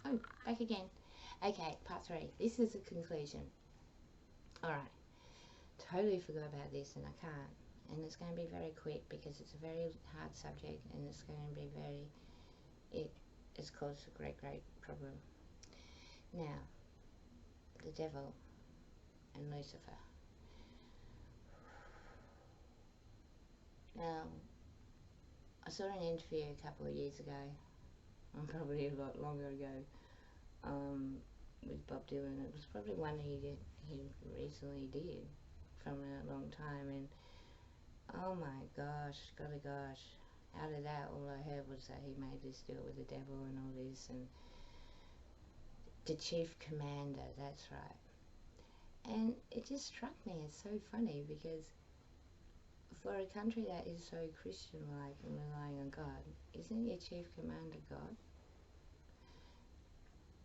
Oh, back again. Okay, part 3. This is the conclusion. Alright, totally forgot about this and I can't. And it's going to be very quick because it's a very hard subject and it's going to be it's caused a great problem. Now, the devil and Lucifer. Now, I saw an interview a couple of years ago, probably a lot longer ago, with Bob Dylan. It was probably one he recently did from a long time, and oh my gosh, golly gosh, out of that all I heard was that he made this deal with the devil and all this, and the chief commander, that's right. And it just struck me as so funny because for a country that is so Christian-like and relying on God, isn't your chief commander God?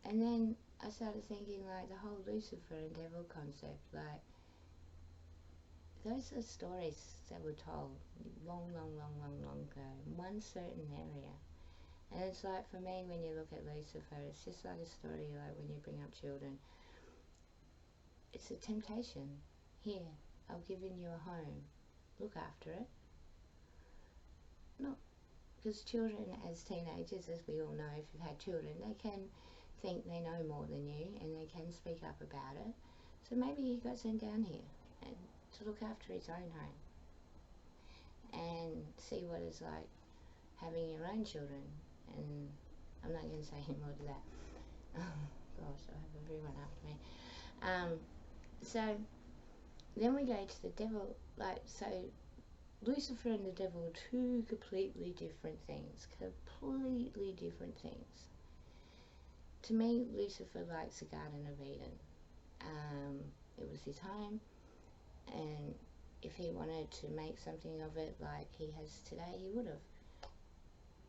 And then I started thinking, like, the whole Lucifer and devil concept, like, those are stories that were told long ago in one certain area. And it's like, for me, when you look at Lucifer, it's just like a story, like when you bring up children. It's a temptation. Here, I've given you a home. Look after it. No, because children as teenagers, as we all know, if you've had children, they can think they know more than you and they can speak up about it. So maybe he got sent down here and to look after his own home and see what it's like having your own children. And I'm not going to say any more to that. Oh gosh, I have everyone after me. So then we go to the devil, like, so Lucifer and the devil are two completely different things. Completely different things. To me, Lucifer likes the Garden of Eden. It was his home, and if he wanted to make something of it like he has today, he would have.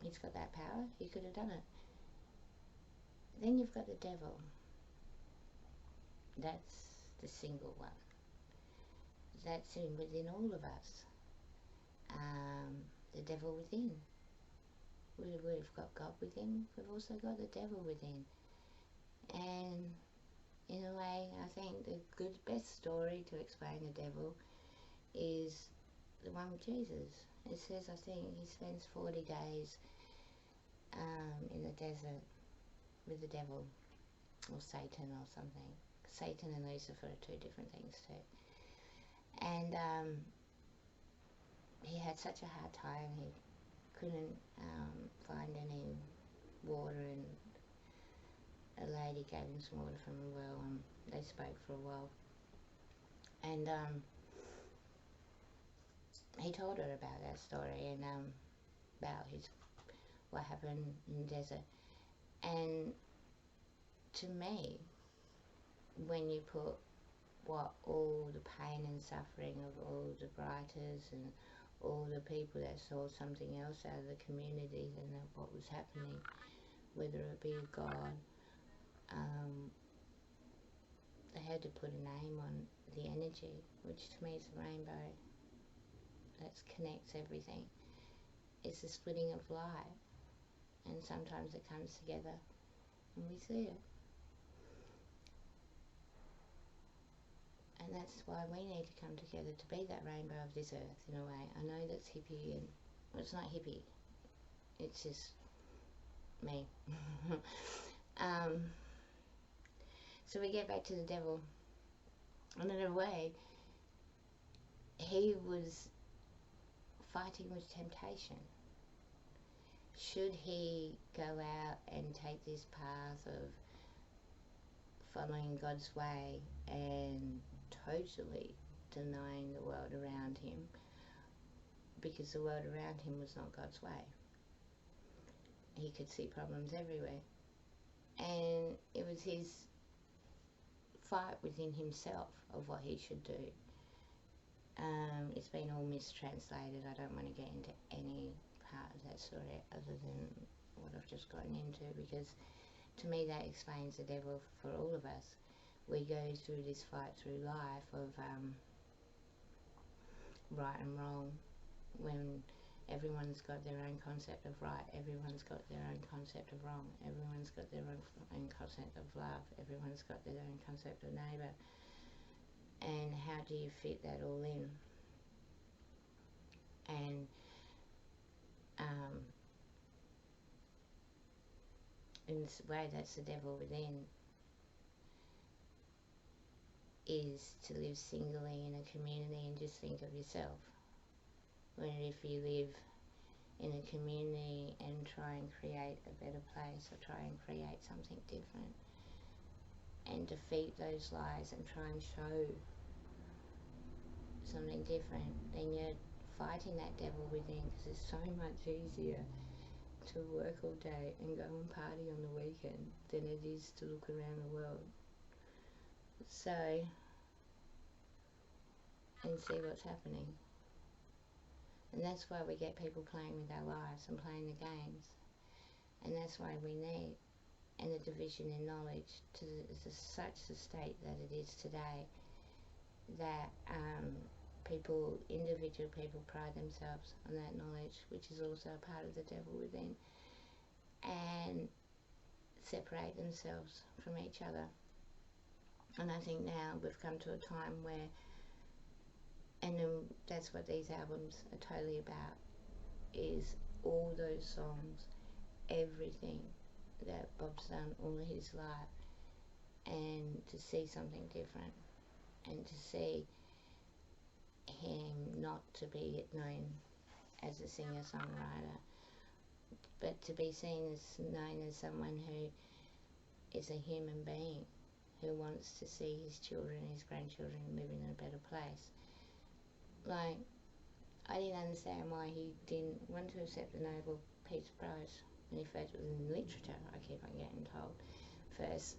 He's got that power, he could have done it. Then you've got the devil. That's the single one. That's within all of us. The devil within. We've got God within, we've also got the devil within. And in a way, I think the best story to explain the devil is the one with Jesus. It says, I think, he spends 40 days in the desert with the devil, or Satan or something. Satan and Lucifer are two different things too. And he had such a hard time, he couldn't find any water, and a lady gave him some water from a well, and they spoke for a while. And he told her about that story and about what happened in the desert. And to me, when you put all the pain and suffering of all the writers and all the people that saw something else out of the community than what was happening, whether it be a God, they had to put a name on the energy, which to me is a rainbow that connects everything. It's the splitting of light, and sometimes it comes together and we see it. And that's why we need to come together to be that rainbow of this earth, in a way. I know that's hippie, and well, it's not hippie, it's just me. So we get back to the devil, and in a way, he was fighting with temptation. Should he go out and take this path of following God's way and totally denying the world around him, because the world around him was not God's way? He could see problems everywhere, and it was his fight within himself of what he should do. It's been all mistranslated. I don't want to get into any part of that story other than what I've just gotten into, because to me that explains the devil for all of us. We go through this fight through life of right and wrong, when Everyone's got their own concept of right. Everyone's got their own concept of wrong. Everyone's got their own concept of love. Everyone's got their own concept of neighbour. And how do you fit that all in? And in this way, that's the devil within, is to live singly in a community and just think of yourself. When if you live in a community and try and create a better place, or try and create something different, and defeat those lies and try and show something different, then you're fighting that devil within, because it's so much easier to work all day and go and party on the weekend than it is to look around the world. So, and see what's happening. And that's why we get people playing with our lives and playing the games. And that's why we need, and the division in knowledge to such a state that it is today, that individual people pride themselves on that knowledge, which is also a part of the devil within, and separate themselves from each other. And I think now we've come to a time where, and that's what these albums are totally about, is all those songs, everything that Bob's done all of his life, and to see something different, and to see him not to be known as a singer-songwriter, but to be known as someone who is a human being, who wants to see his children, his grandchildren living in a better place. Like, I didn't understand why he didn't want to accept the Nobel Peace Prize when he first was in literature, I keep on getting told, first,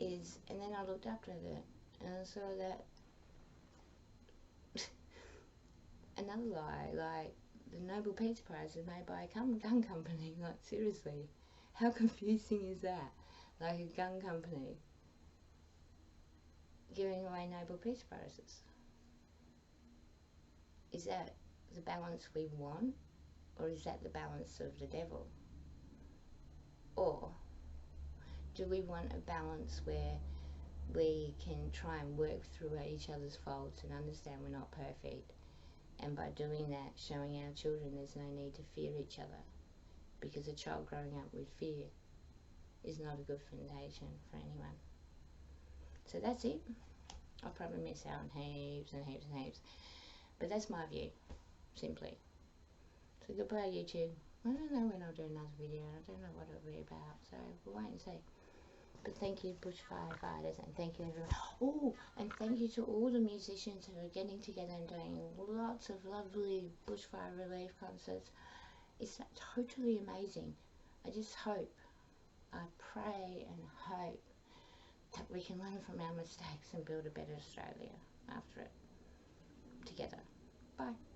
and then I looked up to it, and I saw that another lie, like, the Nobel Peace Prize is made by a gun company. Like, seriously, how confusing is that? Like, a gun company giving away Nobel Peace Prizes. Is that the balance we want, or is that the balance of the devil? Or do we want a balance where we can try and work through each other's faults and understand we're not perfect, and by doing that, showing our children there's no need to fear each other, because a child growing up with fear is not a good foundation for anyone. So that's it. I'll probably miss out on heaps and heaps and heaps, but that's my view, simply. So goodbye, YouTube. I don't know when I'll do another video. I don't know what it'll be about, so we'll wait and see. But thank you, bushfire fighters, and thank you everyone. Oh, and thank you to all the musicians who are getting together and doing lots of lovely bushfire relief concerts. It's totally amazing. I just hope, I pray and hope that we can learn from our mistakes and build a better Australia after it, together. Bye.